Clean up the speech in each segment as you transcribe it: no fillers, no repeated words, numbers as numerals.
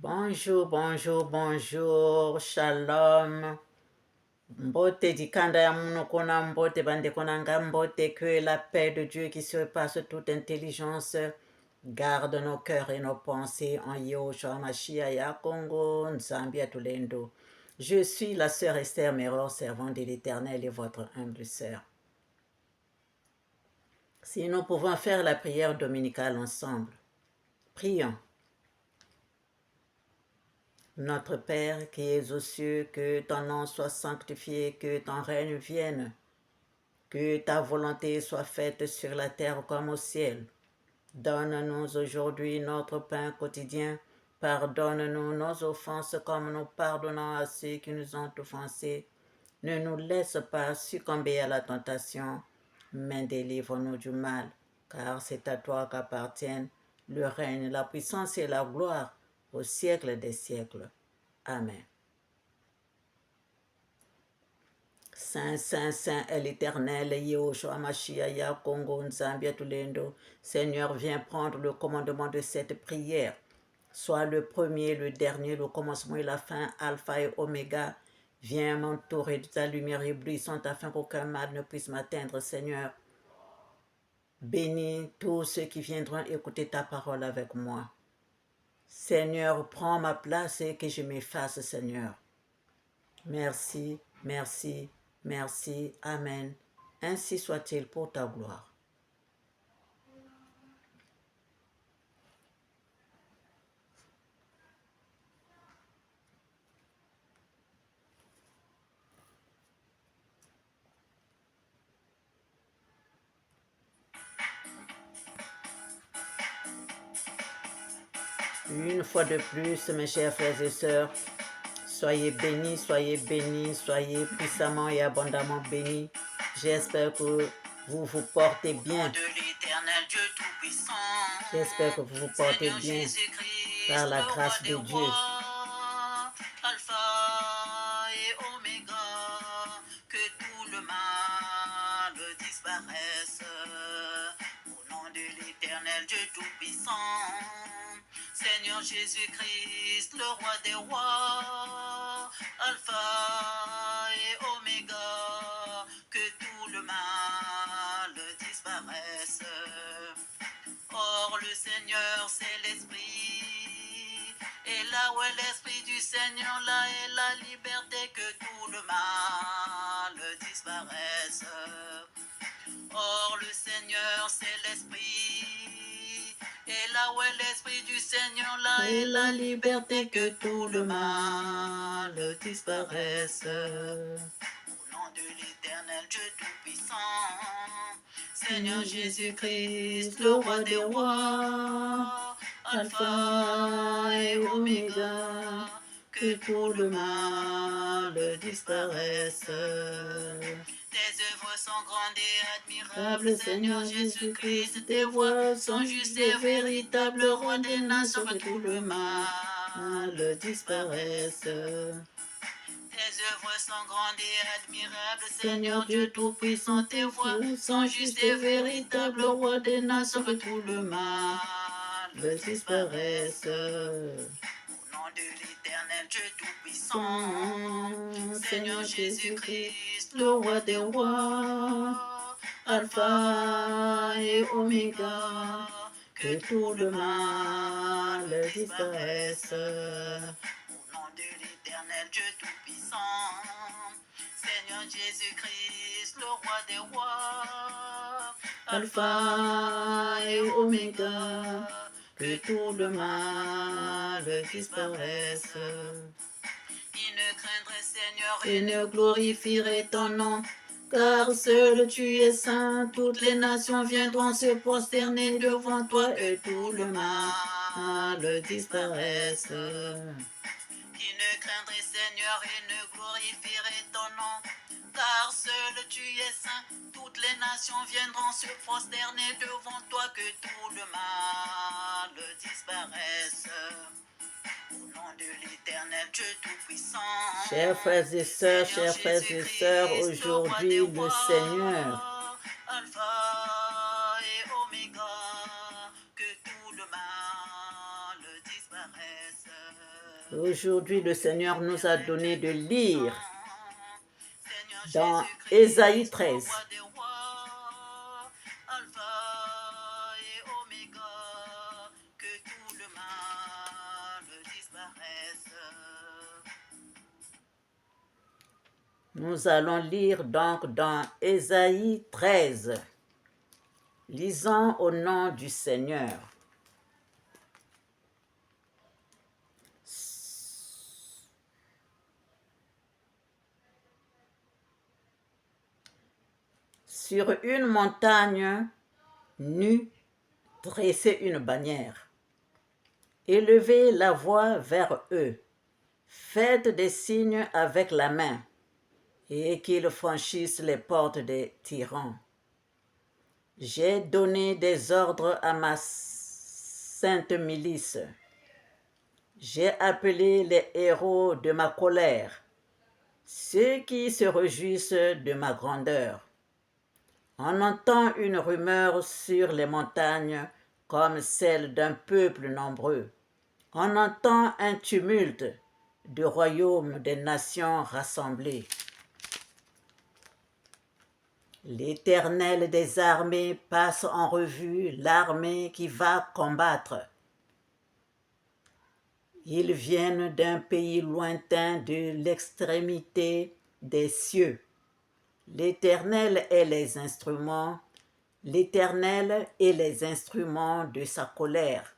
Bonjour, bonjour, bonjour, shalom. Mbote dikanda ya munokona mbote bandekonanga mbote, que la paix de Dieu qui surpasse toute intelligence garde nos cœurs et nos pensées en Yahushua Mashiach ya Congo, Nzambia Tulendo. Je suis la sœur Esther Méror, servante de l'Éternel et votre humble sœur. Si nous pouvons faire la prière dominicale ensemble, prions. Notre Père qui es aux cieux, que ton nom soit sanctifié, que ton règne vienne, que ta volonté soit faite sur la terre comme au ciel. Donne-nous aujourd'hui notre pain quotidien. Pardonne-nous nos offenses comme nous pardonnons à ceux qui nous ont offensés. Ne nous laisse pas succomber à la tentation, mais délivre-nous du mal, car c'est à toi qu'appartiennent le règne, la puissance et la gloire au siècle des siècles. Amen. Saint, Saint, Saint est l'Éternel, Yahushua Mashiach, ya Congo, Nzambia Tulendo. Seigneur, viens prendre le commandement de cette prière. Sois le premier, le dernier, le commencement et la fin, Alpha et Oméga. Viens m'entourer de ta lumière éblouissante afin qu'aucun mal ne puisse m'atteindre, Seigneur. Bénis tous ceux qui viendront écouter ta parole avec moi. Seigneur, prends ma place et que je m'efface, Seigneur. Merci, merci, merci, Amen. Ainsi soit-il pour ta gloire. Une fois de plus, mes chers frères et sœurs, soyez bénis, soyez puissamment et abondamment bénis. J'espère que vous vous portez bien. J'espère que vous vous portez bien par la grâce de Dieu. Alpha et Oméga, que tout le mal disparaisse. Au nom de l'Éternel Dieu Tout-Puissant, Seigneur Jésus-Christ, le roi des rois, Alpha et Oméga, que tout le mal disparaisse. Or le Seigneur c'est l'Esprit, et là où est l'Esprit du Seigneur, là est la liberté, que tout le mal disparaisse. Or le Seigneur c'est l'Esprit, et là où est l'Esprit du Seigneur, là est la liberté, que tout le mal disparaisse. Au nom de l'Éternel Dieu Tout-Puissant, Seigneur Jésus-Christ, le roi des rois, Alpha et Oméga, que tout le mal disparaisse. Tes œuvres sont grandes et admirables, Seigneur Jésus-Christ. Tes voies sont justes et véritables, roi des nations, que tout le mal disparaisse. Tes œuvres sont grandes et admirables, Seigneur Dieu Tout-Puissant. Tes voies sont justes et véritables, roi des nations, que tout le mal disparaisse. Au nom de l'Éternel Dieu Tout-Puissant, Seigneur Jésus-Christ, le roi des rois, Alpha et Oméga, que tout le mal disparaisse. Au nom de l'Éternel Dieu Tout-Puissant, Seigneur Jésus-Christ, le roi des rois, Alpha et Oméga, que tout le mal disparaisse. Ils ne craindraient, Seigneur, et ne glorifieraient ton nom, car seul tu es saint. Toutes les nations viendront se prosterner devant toi, et tout le mal disparaisse. Qui ne craindrait, Seigneur, et ne glorifierait ton nom, car seul tu es saint. Toutes les nations viendront se prosterner devant toi, que tout le mal disparaisse. Au nom de l'Éternel Dieu Tout-Puissant. Chers frères et sœurs, aujourd'hui le Seigneur, Alpha et Oméga, que tout le mal disparaisse. Aujourd'hui, le Seigneur nous a donné de lire dans Ésaïe 13. Nous allons lire donc dans Ésaïe 13. Lisons au nom du Seigneur. Sur une montagne nue, dressez une bannière. Élevez la voix vers eux. Faites des signes avec la main et qu'ils franchissent les portes des tyrans. J'ai donné des ordres à ma sainte milice. J'ai appelé les héros de ma colère, ceux qui se réjouissent de ma grandeur. On entend une rumeur sur les montagnes comme celle d'un peuple nombreux. On entend un tumulte du royaume des nations rassemblées. L'Éternel des armées passe en revue l'armée qui va combattre. Ils viennent d'un pays lointain de l'extrémité des cieux. L'Éternel est les instruments, l'Éternel est les instruments de sa colère.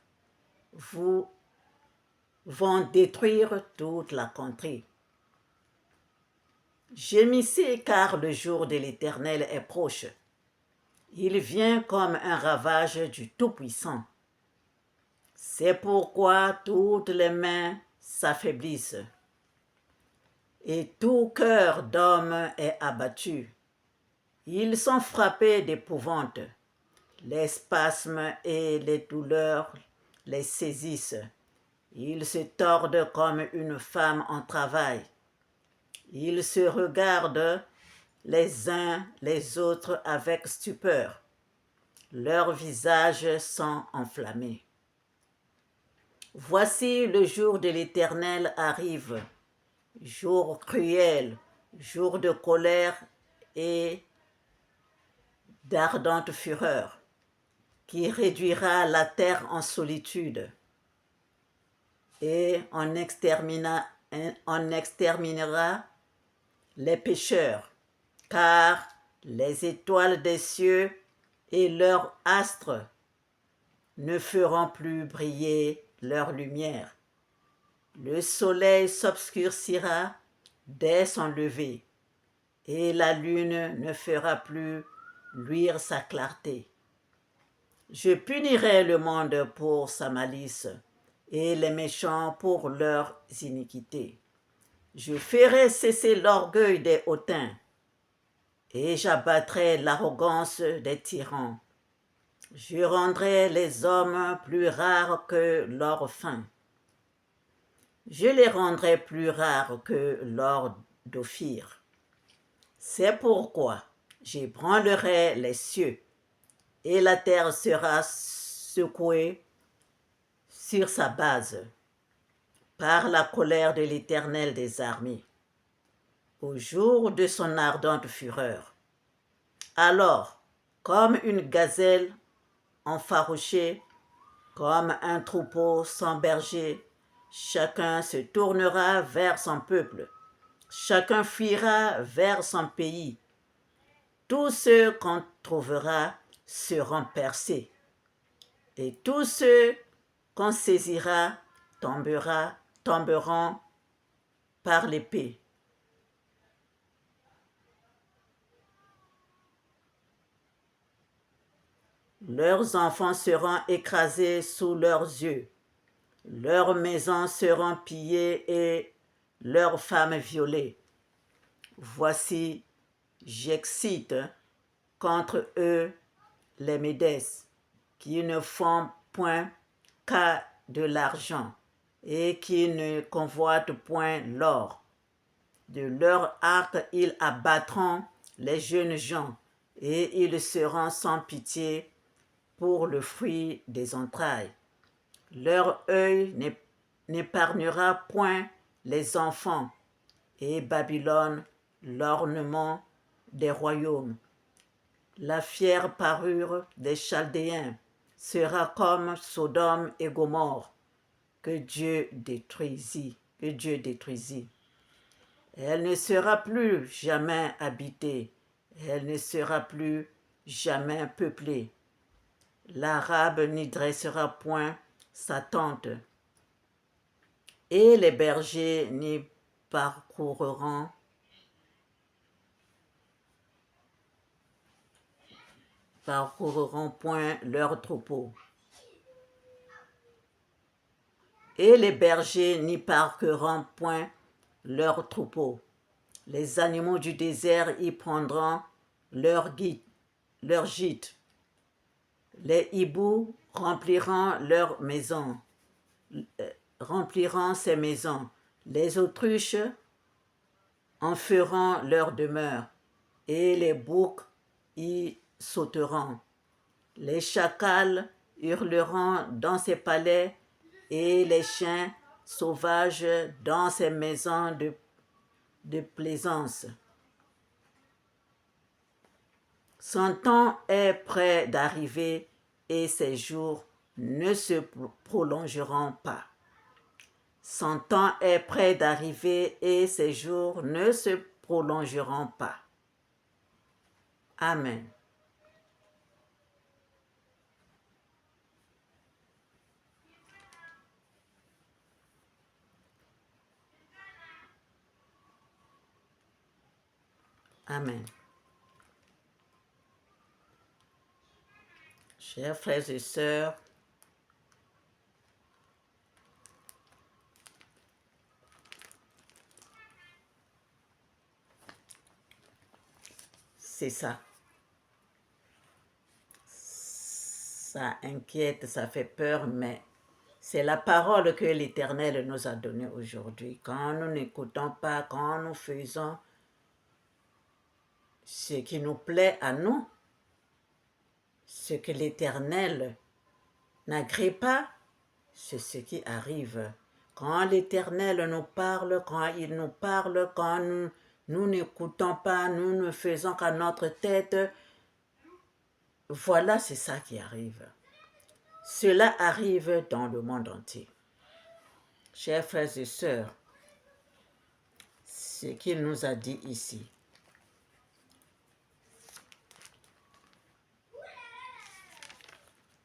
Vous vont détruire toute la contrée. Gémissez car le jour de l'Éternel est proche. Il vient comme un ravage du Tout-Puissant. C'est pourquoi toutes les mains s'affaiblissent et tout cœur d'homme est abattu. Ils sont frappés d'épouvante. Les spasmes et les douleurs les saisissent. Ils se tordent comme une femme en travail. Ils se regardent les uns les autres avec stupeur. Leurs visages sont enflammés. Voici le jour de l'Éternel arrive, jour cruel, jour de colère et d'ardente fureur, qui réduira la terre en solitude et on exterminera les pécheurs, car les étoiles des cieux et leurs astres ne feront plus briller leur lumière. Le soleil s'obscurcira dès son lever, et la lune ne fera plus luire sa clarté. Je punirai le monde pour sa malice, et les méchants pour leurs iniquités. Je ferai cesser l'orgueil des hautains, et j'abattrai l'arrogance des tyrans. Je rendrai les hommes plus rares que l'or fin. Je les rendrai plus rares que l'or d'Ophir. C'est pourquoi j'ébranlerai les cieux, et la terre sera secouée sur sa base par la colère de l'Éternel des armées, au jour de son ardente fureur. Alors, comme une gazelle enfarouchée, comme un troupeau sans berger, chacun se tournera vers son peuple, chacun fuira vers son pays. Tous ceux qu'on trouvera seront percés, et tous ceux qu'on saisira tomberont par l'épée. Leurs enfants seront écrasés sous leurs yeux. Leurs maisons seront pillées et leurs femmes violées. Voici, j'excite contre eux les Médès, qui ne font point qu'à de l'argent et qui ne convoitent point l'or. De leur arc, ils abattront les jeunes gens et ils seront sans pitié pour le fruit des entrailles. Leur œil n'est n'épargnera point les enfants, et Babylone, l'ornement des royaumes. La fière parure des Chaldéens sera comme Sodome et Gomorrhe, que Dieu détruisit. Elle ne sera plus jamais habitée, elle ne sera plus jamais peuplée. L'Arabe n'y dressera point sa tente, et les bergers n'y parcourront point leurs troupeaux. Et les bergers n'y parcourront point leurs troupeaux. Les animaux du désert y prendront leur gîte. Les hiboux rempliront ces maisons. Les autruches en feront leur demeure, et les boucs y sauteront. Les chacals hurleront dans ses palais, et les chiens sauvages dans ses maisons de plaisance. Son temps est près d'arriver et ses jours ne se prolongeront pas. Son temps est près d'arriver et ses jours ne se prolongeront pas. Amen. Amen. Chers frères et sœurs, c'est ça. Ça inquiète, ça fait peur, mais c'est la parole que l'Éternel nous a donnée aujourd'hui. Quand nous n'écoutons pas, quand nous faisons ce qui nous plaît à nous, ce que l'Éternel n'agrée pas, c'est ce qui arrive. Quand l'Éternel nous parle, quand il nous parle, quand nous n'écoutons pas, nous ne faisons qu'à notre tête, voilà, c'est ça qui arrive. Cela arrive dans le monde entier. Chers frères et sœurs, ce qu'il nous a dit ici,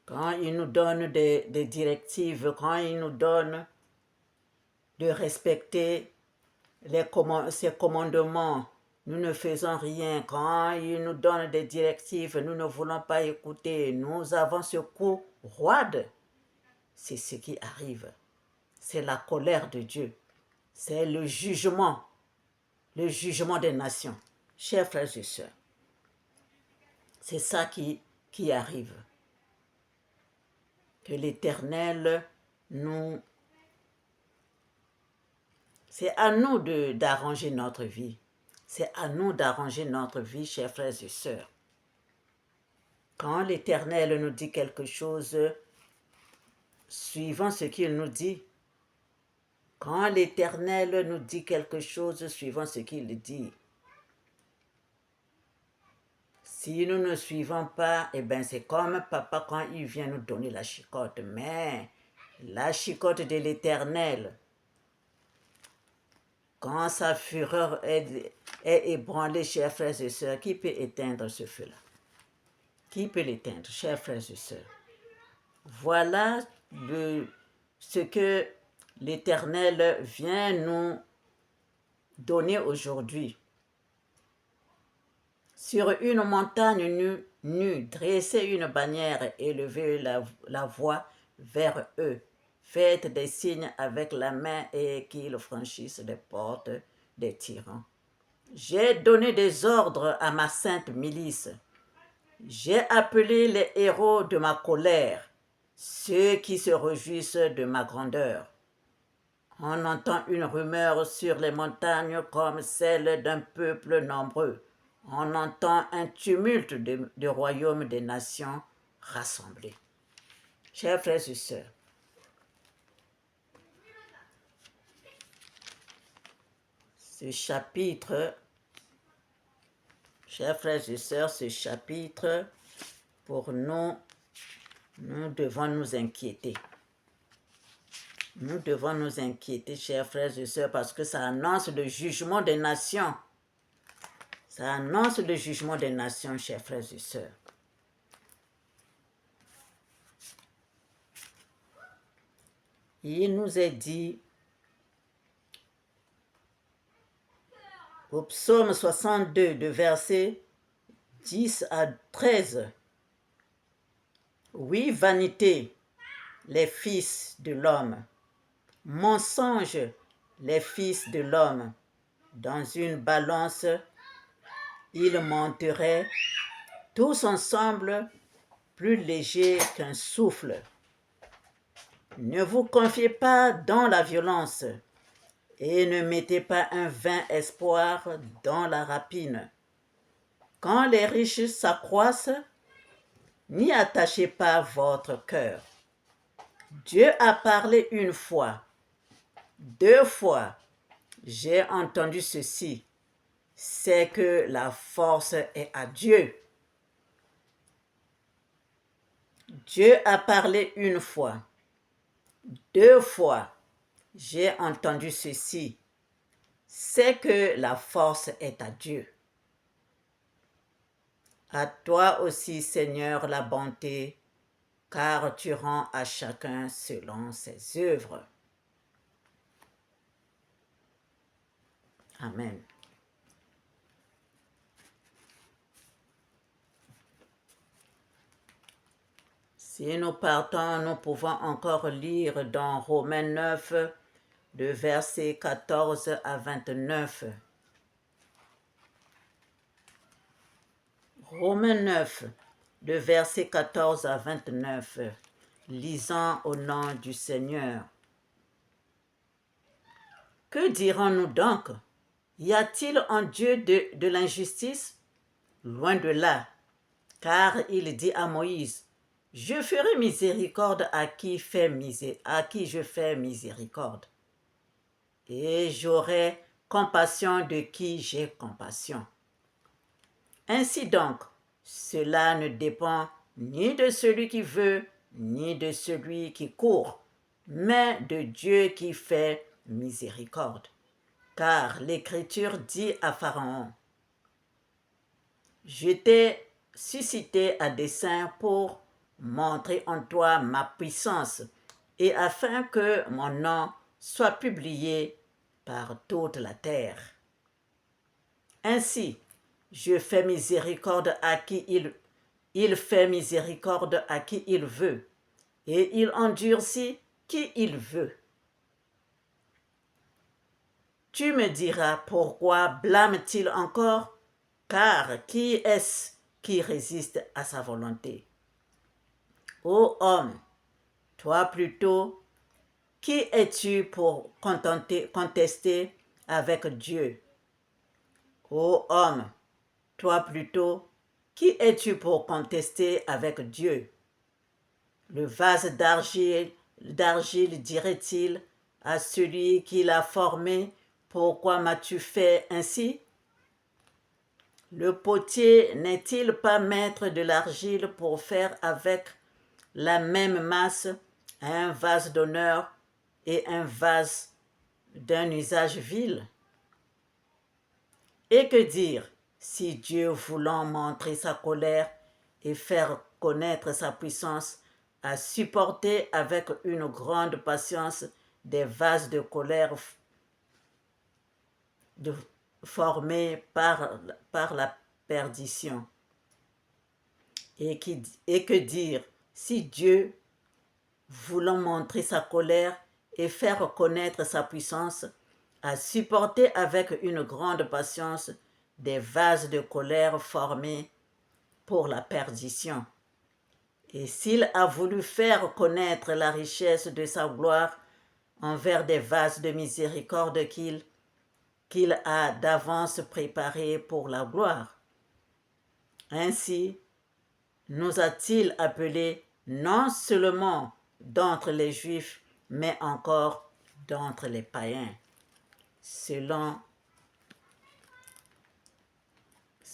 quand il nous donne des directives, quand il nous donne de respecter ses commandements, nous ne faisons rien. Quand il nous donne des directives, nous ne voulons pas écouter. Nous avons ce coup roide. C'est ce qui arrive. C'est la colère de Dieu. C'est le jugement des nations. Chers frères et sœurs, c'est ça qui arrive. Que l'Éternel nous... C'est à nous d'arranger notre vie. C'est à nous d'arranger notre vie, chers frères et sœurs. Quand l'Éternel nous dit quelque chose, suivons ce qu'il nous dit. Quand l'Éternel nous dit quelque chose, suivons ce qu'il dit. Si nous ne suivons pas, eh bien c'est comme papa quand il vient nous donner la chicotte. Mais la chicotte de l'Éternel, quand sa fureur est ébranlée, chers frères et sœurs, qui peut éteindre ce feu-là? Qui peut l'éteindre, chers frères et sœurs? Voilà ce que l'Éternel vient nous donner aujourd'hui. Sur une montagne nue, dressez une bannière et levez la voix vers eux. Faites des signes avec la main et qu'ils franchissent les portes des tyrans. J'ai donné des ordres à ma sainte milice. J'ai appelé les héros de ma colère, ceux qui se réjouissent de ma grandeur. On entend une rumeur sur les montagnes comme celle d'un peuple nombreux. On entend un tumulte de royaumes des nations rassemblés. Chers frères et sœurs, ce chapitre, chers frères et sœurs, ce chapitre, pour nous devons nous inquiéter. Nous devons nous inquiéter, chers frères et sœurs, parce que ça annonce le jugement des nations. Ça annonce le jugement des nations, chers frères et sœurs. Il nous est dit au psaume 62, de versets 10 à 13. Oui, vanité, les fils de l'homme. Mensonge, les fils de l'homme. Dans une balance, ils monteraient tous ensemble plus légers qu'un souffle. Ne vous confiez pas dans la violence et ne mettez pas un vain espoir dans la rapine. Quand les riches s'accroissent, n'y attachez pas votre cœur. Dieu a parlé une fois, 2 fois, j'ai entendu ceci, c'est que la force est à Dieu. Dieu a parlé une fois, 2 fois, j'ai entendu ceci, c'est que la force est à Dieu. À toi aussi, Seigneur, la bonté, car tu rends à chacun selon ses œuvres. Amen. Si nous partons, nous pouvons encore lire dans Romains 9, de versets 14 à 29. Romains 9, de versets 14 à 29. Lisons au nom du Seigneur. Que dirons-nous donc? Y a-t-il en Dieu de l'injustice? Loin de là, car il dit à Moïse, « Je ferai miséricorde à qui je fais miséricorde, et j'aurai compassion de qui j'ai compassion. » Ainsi donc, cela ne dépend ni de celui qui veut, ni de celui qui court, mais de Dieu qui fait miséricorde. Car l'Écriture dit à Pharaon, « Je t'ai suscité à dessein pour montrer en toi ma puissance et afin que mon nom soit publié par toute la terre. Ainsi, je fais miséricorde à qui il fait miséricorde à qui il veut, et il endurcit qui il veut. Tu me diras, pourquoi blâme-t-il encore? Car qui est-ce qui résiste à sa volonté? Ô homme, toi plutôt, qui es-tu pour contester avec Dieu? Ô homme, toi plutôt, qui es-tu pour contester avec Dieu? Le vase d'argile dirait-il à celui qui l'a formé, pourquoi m'as-tu fait ainsi? Le potier n'est-il pas maître de l'argile pour faire avec la même masse un vase d'honneur et un vase d'un usage vil? Et que dire si Dieu, voulant montrer sa colère et faire connaître sa puissance, a supporté avec une grande patience des vases de colère formés par la perdition? Et que dire si Dieu, voulant montrer sa colère et faire connaître sa puissance, a supporté avec une grande patience des vases de colère formés pour la perdition? Et s'il a voulu faire connaître la richesse de sa gloire envers des vases de miséricorde qu'il a d'avance préparés pour la gloire, ainsi nous a-t-il appelés non seulement d'entre les Juifs, mais encore d'entre les païens, selon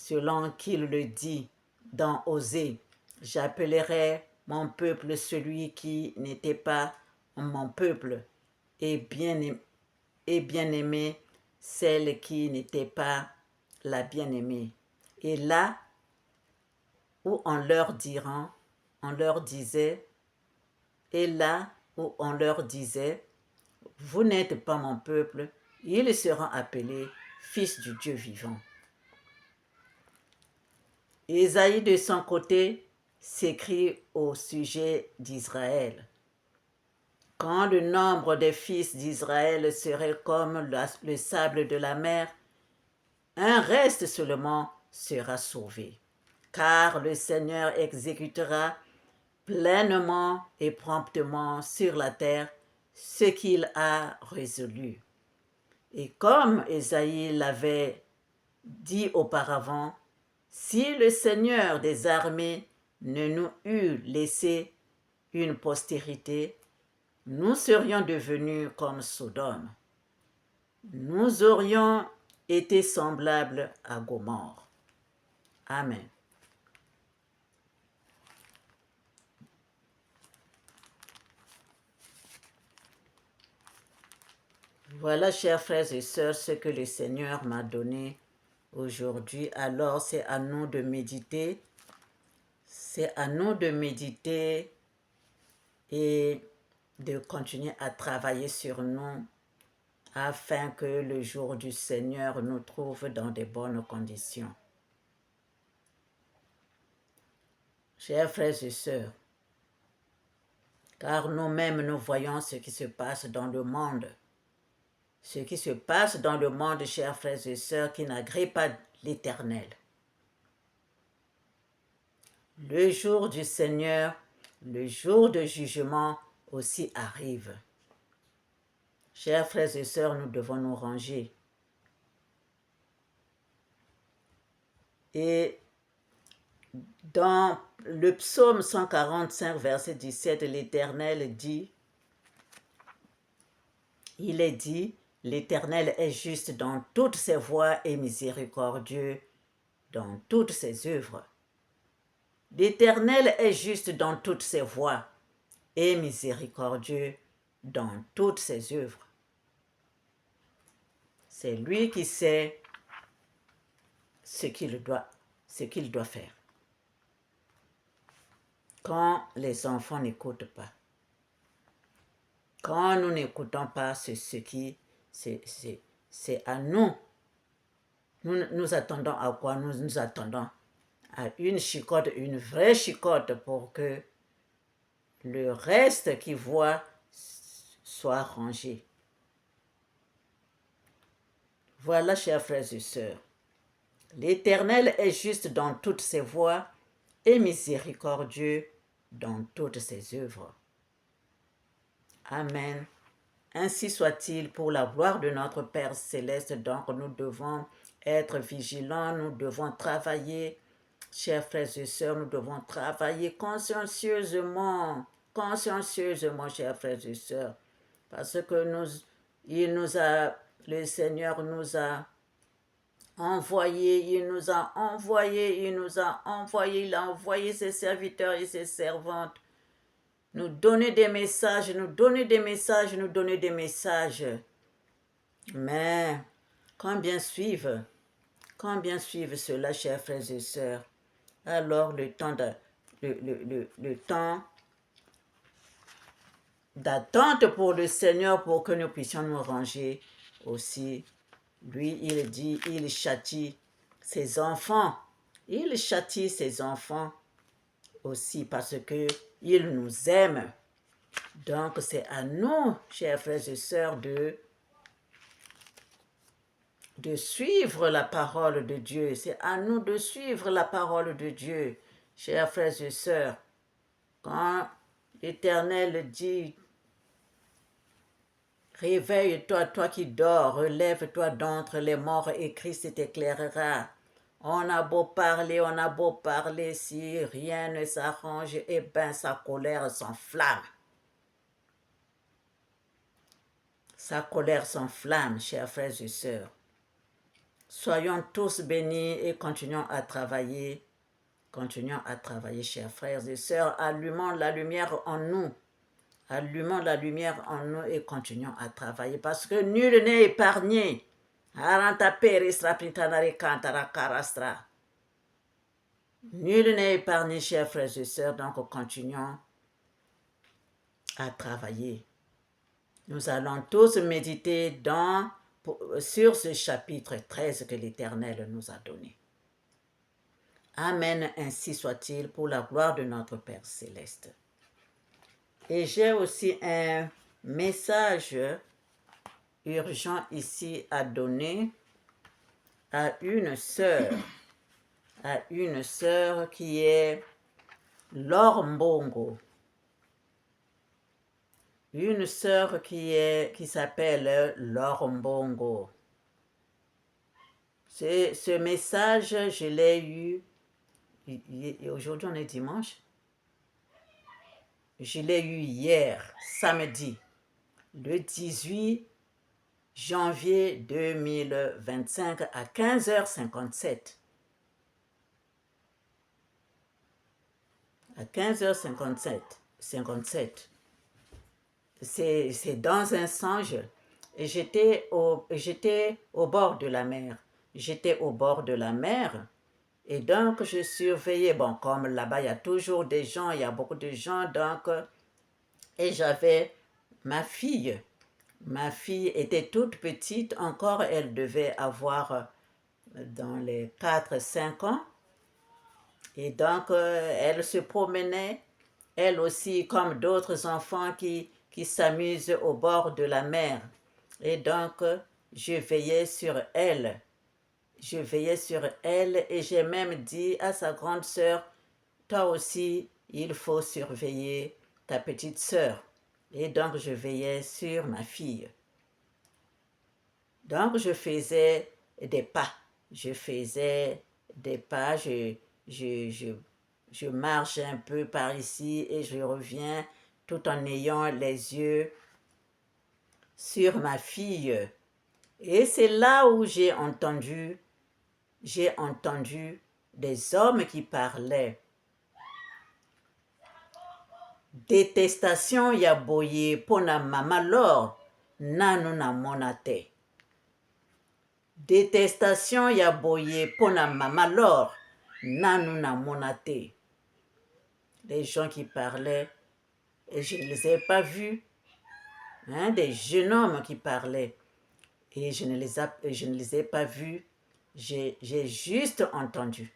selon qu'il le dit dans Osée. J'appellerai mon peuple celui qui n'était pas mon peuple, et bien-aimé celle qui n'était pas la bien-aimée. Et là où on leur disait, et là où on leur disait, vous n'êtes pas mon peuple, ils seront appelés fils du Dieu vivant. Ésaïe de son côté s'écrit au sujet d'Israël. Quand le nombre des fils d'Israël serait comme le sable de la mer, un reste seulement sera sauvé. Car le Seigneur exécutera pleinement et promptement sur la terre ce qu'il a résolu. Et comme Ésaïe l'avait dit auparavant, si le Seigneur des armées ne nous eût laissé une postérité, nous serions devenus comme Sodome. Nous aurions été semblables à Gomorrhe. Amen. Voilà, chers frères et sœurs, ce que le Seigneur m'a donné aujourd'hui. Alors, c'est à nous de méditer. C'est à nous de méditer et de continuer à travailler sur nous afin que le jour du Seigneur nous trouve dans de bonnes conditions. Chers frères et sœurs, car nous-mêmes nous voyons ce qui se passe dans le monde. Ce qui se passe dans le monde, chers frères et sœurs, qui n'agrée pas l'Éternel. Le jour du Seigneur, le jour de jugement aussi arrive. Chers frères et sœurs, nous devons nous ranger. Et dans le psaume 145, verset 17, l'Éternel dit, il est dit, l'Éternel est juste dans toutes ses voies et miséricordieux dans toutes ses œuvres. L'Éternel est juste dans toutes ses voies et miséricordieux dans toutes ses œuvres. C'est lui qui sait ce qu'il doit faire. Quand les enfants n'écoutent pas, quand nous n'écoutons pas, c'est à nous. Nous attendons à quoi? Nous attendons à une chicotte, une vraie chicotte pour que le reste qui voit soit rangé. Voilà, chers frères et sœurs, l'Éternel est juste dans toutes ses voies et miséricordieux dans toutes ses œuvres. Amen. Ainsi soit-il pour la gloire de notre Père céleste. Donc nous devons être vigilants, nous devons travailler. Chers frères et sœurs, nous devons travailler consciencieusement, chers frères et sœurs, parce que le Seigneur nous a envoyés, il a envoyé ses serviteurs et ses servantes, nous donner des messages, Mais combien suivent cela, chers frères et sœurs? Alors le temps d'attente pour le Seigneur, pour que nous puissions nous ranger aussi. Lui, il dit, il châtie ses enfants. Il châtie ses enfants aussi parce que il nous aime. Donc c'est à nous, chers frères et sœurs, de suivre la parole de Dieu. C'est à nous de suivre la parole de Dieu, chers frères et sœurs. Quand l'Éternel dit, réveille-toi, toi qui dors, relève-toi d'entre les morts et Christ t'éclairera. On a beau parler, si rien ne s'arrange, eh bien sa colère s'enflamme. Sa colère s'enflamme, chers frères et sœurs. Soyons tous bénis et continuons à travailler. Continuons à travailler, chers frères et sœurs. Allumons la lumière en nous. Allumons la lumière en nous et continuons à travailler parce que nul n'est épargné. Nul n'est épargné, chers frères et sœurs, donc continuons à travailler. Nous allons tous méditer sur ce chapitre 13 que l'Éternel nous a donné. Amen, ainsi soit-il, pour la gloire de notre Père céleste. Et j'ai aussi un message urgent ici à donner à une sœur qui est Laure Mbongo. Une sœur qui s'appelle Laure Mbongo. Ce message, je l'ai eu, aujourd'hui on est dimanche, je l'ai eu hier, samedi, le 18 janvier 2025 à 15h57. À 15h57. C'est dans un songe. Et j'étais au bord de la mer. J'étais au bord de la mer. Et donc, je surveillais. Bon, comme là-bas, il y a toujours des gens, il y a beaucoup de gens. Donc, et j'avais ma fille. Ma fille était toute petite. Encore, elle devait avoir dans les 4-5 ans. Et donc, elle se promenait, elle aussi, comme d'autres enfants qui s'amusent au bord de la mer. Et donc, je veillais sur elle. Je veillais sur elle et j'ai même dit à sa grande sœur, toi aussi, il faut surveiller ta petite sœur. Et donc, je veillais sur ma fille. Donc, je faisais des pas. Je faisais des pas, je marche un peu par ici et je reviens tout en ayant les yeux sur ma fille. Et c'est là où j'ai entendu des hommes qui parlaient. Détestation ya boye pona mama Laure nanu na monate. Détestation ya boye pona mama Laure nanu na monate. Les gens qui parlaient, et je ne les ai pas vus, hein, des jeunes hommes qui parlaient, et je ne les ai pas vus, j'ai juste entendu.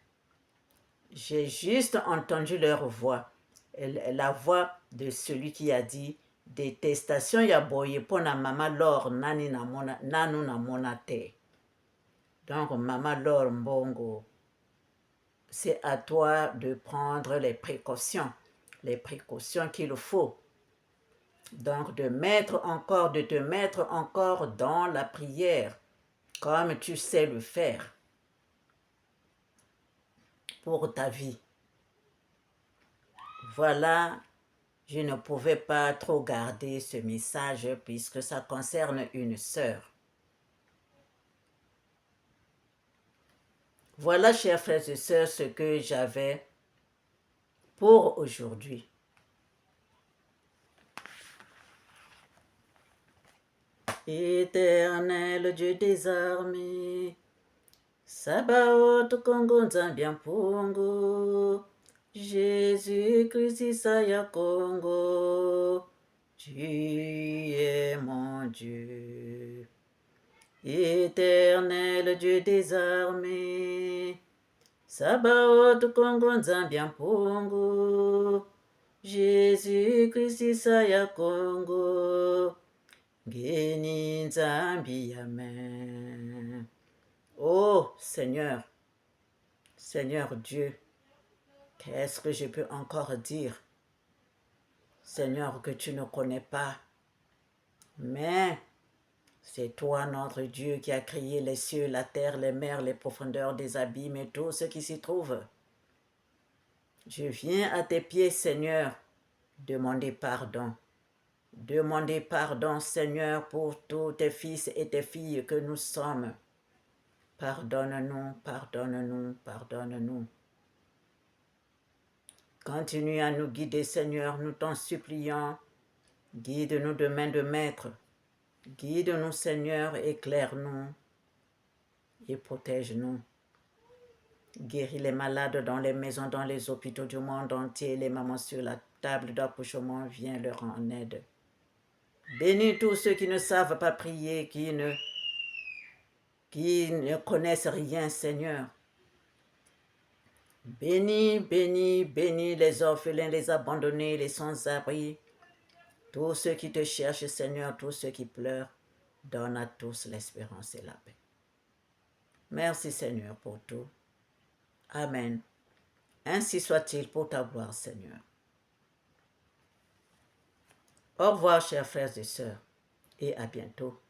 J'ai juste entendu leur voix, la voix de celui qui a dit détestation ya boye pona mama Laure nanu na monate. Donc mama Laure Mbongo, c'est à toi de prendre les précautions qu'il faut. Donc de te mettre encore dans la prière, comme tu sais le faire pour ta vie. Voilà, je ne pouvais pas trop garder ce message puisque ça concerne une sœur. Voilà, chers frères et sœurs, ce que j'avais pour aujourd'hui. Éternel Dieu des armées, Sabaoth Kongo Nzambi Mpungu, Jésus-Christ Isaya Kongo, tu es mon Dieu. Éternel Dieu des armées, Sabaoth Kongo Nzambi Mpungu, Jésus-Christ Isaya Kongo, Ngeni Nzambi Amen. Oh Seigneur, Seigneur Dieu, qu'est-ce que je peux encore dire? Seigneur, que tu ne connais pas, mais c'est toi notre Dieu qui a créé les cieux, la terre, les mers, les profondeurs des abîmes et tout ce qui s'y trouve. Je viens à tes pieds, Seigneur, demander pardon. Demander pardon, Seigneur, pour tous tes fils et tes filles que nous sommes. Pardonne-nous, pardonne-nous, pardonne-nous. Continue à nous guider, Seigneur, nous t'en supplions. Guide-nous de main de maître. Guide-nous, Seigneur, éclaire-nous et protège-nous. Guéris les malades dans les maisons, dans les hôpitaux du monde entier. Les mamans sur la table d'accouchement, viens leur en aide. Bénis tous ceux qui ne savent pas prier, qui ne connaissent rien, Seigneur. Bénis, bénis, bénis les orphelins, les abandonnés, les sans-abri. Tous ceux qui te cherchent, Seigneur, tous ceux qui pleurent, donne à tous l'espérance et la paix. Merci, Seigneur, pour tout. Amen. Ainsi soit-il pour ta gloire, Seigneur. Au revoir, chers frères et sœurs, et à bientôt.